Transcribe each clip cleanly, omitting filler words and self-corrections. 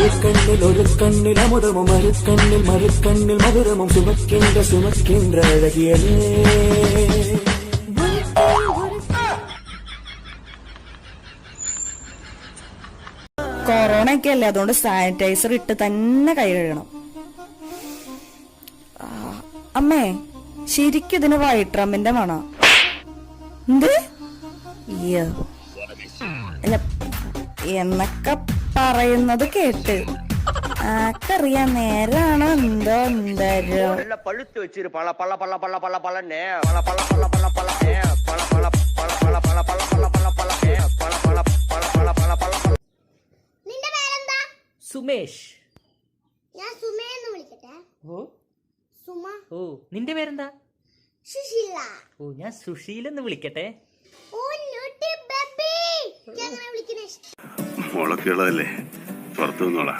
ഒരു കണ്ണിൽ അമുദമും മറുകണ്ണിൽ മധുരമും സുമക്കിன்ற അഴകിയലേ. കൊറോണ ഒക്കെ അല്ലേ, അതുകൊണ്ട് സാനിറ്റൈസർ ഇട്ട് തന്നെ കൈ കഴുകണം. അമ്മേ, ശരിക്കും ഇതിന് വൈട്രമ്മിന്റെ മണ എന്ത് എന്നൊക്കെ പറയുന്നത് കേട്ട് ആക്കറിയാൻ നേരാണോ എന്തോ എന്തോ പഴുത്ത് വെച്ചിട്ട് സുമേഷ്. ഞാൻ സുമേന്ന് വിളിക്കട്ടെ. സുമ. ഓ, നിന്റെ പേരെന്താ? സുശീല. ഓ, ഞാൻ സുശീൽ എന്ന് വിളിക്കട്ടെ. ഓ, ന്യൂട്ടി ബേബി. ഞാൻ വിളിക്കണേ. മോളൊക്കെയുള്ളതല്ലേ, പുറത്തു നിന്നോളാ.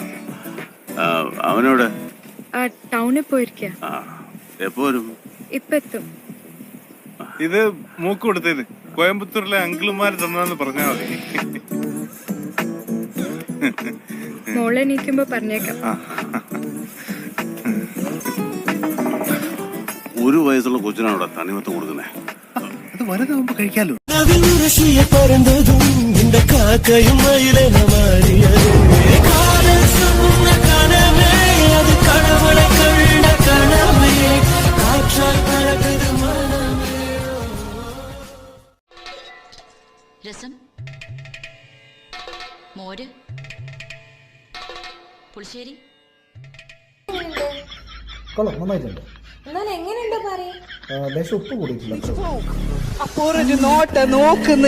അവനോട് ടൗണിൽ പോയിരിക്ക. എപ്പോ വരും? ഇപ്പൊ എത്തും. ഇത് മൂക്ക് കൊടുത്തേന് കോയമ്പത്തൂരിലെ അങ്കിളുമാര് തന്നാന്ന് പറഞ്ഞാ മതി. മോളെ എണീക്കുമ്പോ പറഞ്ഞേക്കാം. 1 വയസ്സുള്ള കൊച്ചിനാണ് ഇവിടെ തണിമത്തം കൊടുക്കുന്നേ. അത് വലുതാവുമ്പോ കഴിക്കാലോ. പറന്നതും നിന്റെ കാക്കയും മയിലെന മാറിയതേ കനമേ, അത് കടവളെ കണ്ട കനമേ, കാറ്റാൽ പഴകത് മനമേ. രസം, മോര്, പുളിശ്ശേരി. കൊള്ളാം, നന്നായിട്ടുണ്ട്. എന്നാലും എങ്ങനെയുണ്ട് പറയും. ദേശം ഉപ്പ് കൂടിയിട്ടില്ല. അപ്പൊ നോക്കുന്ന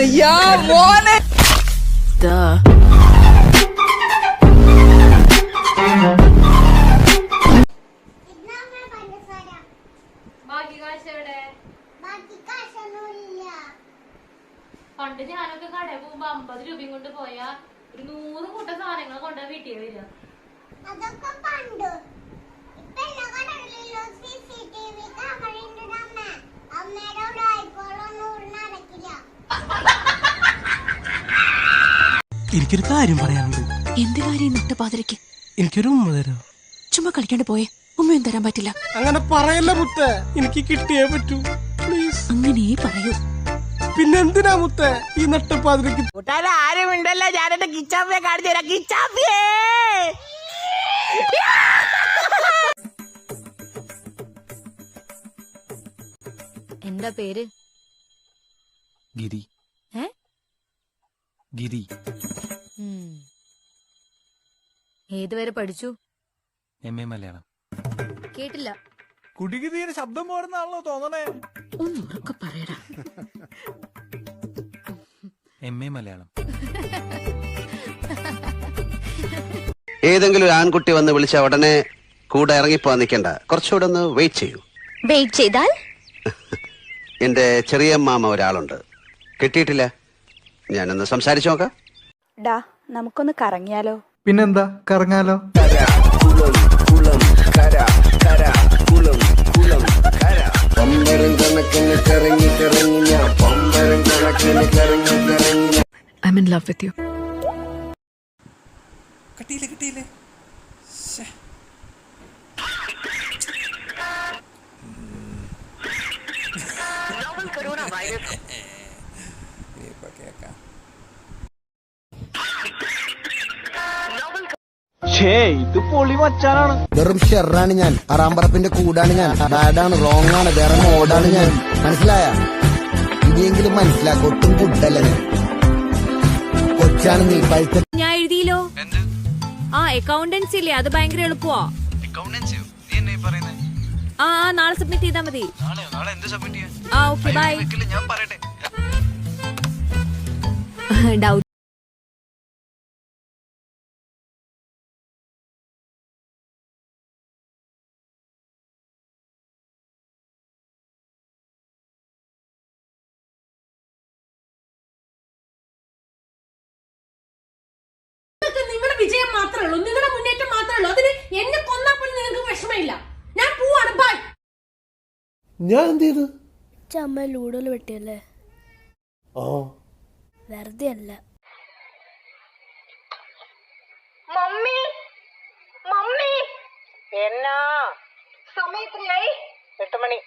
പണ്ട് ഞാനൊക്കെ കടയിൽ പോകുമ്പോ 50 രൂപയും കൊണ്ട് പോയാ ഒരു 100 കൂട്ടം സാധനങ്ങൾ കൊണ്ട വീട്ടിൽ വരിക. അതൊക്കെ പണ്ട്. എനിക്കൊരു കാര്യം പറയാനുണ്ട്. എന്ത് കാര്യം? നട്ടപാതിരക്ക് എനിക്കൊരു ഉമ്മ തരോ? ചുമ്മാ കളിക്കാണ്ട് പോയേ. ഉമ്മയും തരാൻ പറ്റില്ല. അങ്ങനെ പറയല്ല മുത്തേ, എനിക്ക് കിട്ടിയേ പറ്റൂ പ്ലീസ്. അങ്ങനെ പറയൂ. പിന്നെന്തിനാ മുത്തേ ഈ നട്ടപ്പാതിരക്ക്? ആരുമിണ്ടല്ലോ, ഞാനെന്റെ കിച്ചാപ്പിയെ കാണിച്ചു തരാം. കിച്ചാപ്പിയേ, എന്താ പേര്? ഗിരി. ഗിരി. ഏതുവരെ പഠിച്ചു? MA മലയാളം. കേട്ടില്ല. കുടികുതിയുടെ ശബ്ദം പോരുന്നാണല്ലോ തോന്നണേ. ഒന്ന് ഉറക്കെ പറയടാ. MA മലയാളം. ഏതെങ്കിലും ഒരു ആൺകുട്ടി വന്ന് വിളിച്ച ഉടനെ കൂടെ ഇറങ്ങിപ്പോ നിൽക്കണ്ട. കുറച്ചുകൂടെ ഒന്ന് വെയിറ്റ് ചെയ്യൂ. വെയിറ്റ് ചെയ്താൽ? എന്റെ ചെറിയ മാമ ഒരാളുണ്ട്, കിട്ടിയിട്ടില്ല. ഞാനൊന്ന് സംസാരിച്ചു നോക്കാം. ഡാ, നമുക്കൊന്ന് കറങ്ങിയാലോ? പിന്നെന്താ, കറങ്ങാലോ. I'm in love with you. കിട്ടിയില്ലേ. ഇത് പൊളി മച്ചാനാണ്. വെറും ഷെറാണ് ഞാൻ, അറാമ്പറപ്പിന്റെ കൂടാണ് ഞാൻ. ബാഡാണ്, റോങ് ആണ്, വേറെ മോഡാണ് ഞാൻ. മനസ്സിലായ? ഇനിയെങ്കിലും മനസ്സിലാക്കും. ഒട്ടും ഫുഡല്ല ഞാൻ. കൊച്ചാണ് നീ. പഴുത്ത ഞാൻ എഴുതിയില്ലോ. അക്കൗണ്ടൻസി ഇല്ലേ, അത് ഭയങ്കര എളുപ്പമാ. നാളെ സബ്മിറ്റ് ചെയ്താ മതി. Okay, by. ഡൗട്ട് നിങ്ങളുടെ വിജയം മാത്രമേ ഉള്ളൂ, നിങ്ങളുടെ മുന്നേറ്റം മാത്രമേ ഉള്ളൂ. അതിന് എന്നെ കൊന്നപ്പോൾ നിങ്ങൾക്ക് വിഷമമില്ല. ഞാൻ പോവാണ്. ബൈ. ഞാൻ എന്ത് ചെയ്തു? അമ്മ ലൂഡോയിൽ വെട്ടിയല്ലേ? വെറുതെ അല്ല. മമ്മി എന്നാ സമയത്രയായി 8 മണി.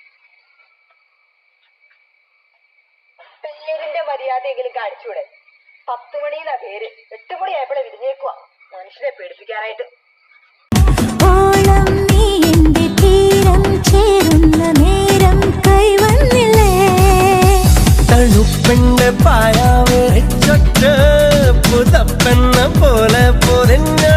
പേരിന്റെ മര്യാദയെങ്കിലും കാണിച്ചൂടെ? 10 മണിയിലാ പേര്, 8 മണിയായപ്പോഴേ വിരിഞ്ഞേക്കുവാ മനുഷ്യരെ പേടിപ്പിക്കാനായിട്ട്. തണുപ്പെണ്ണ പായാവ് പുതപ്പെണ്ണ പോലെ പോരെന്നെ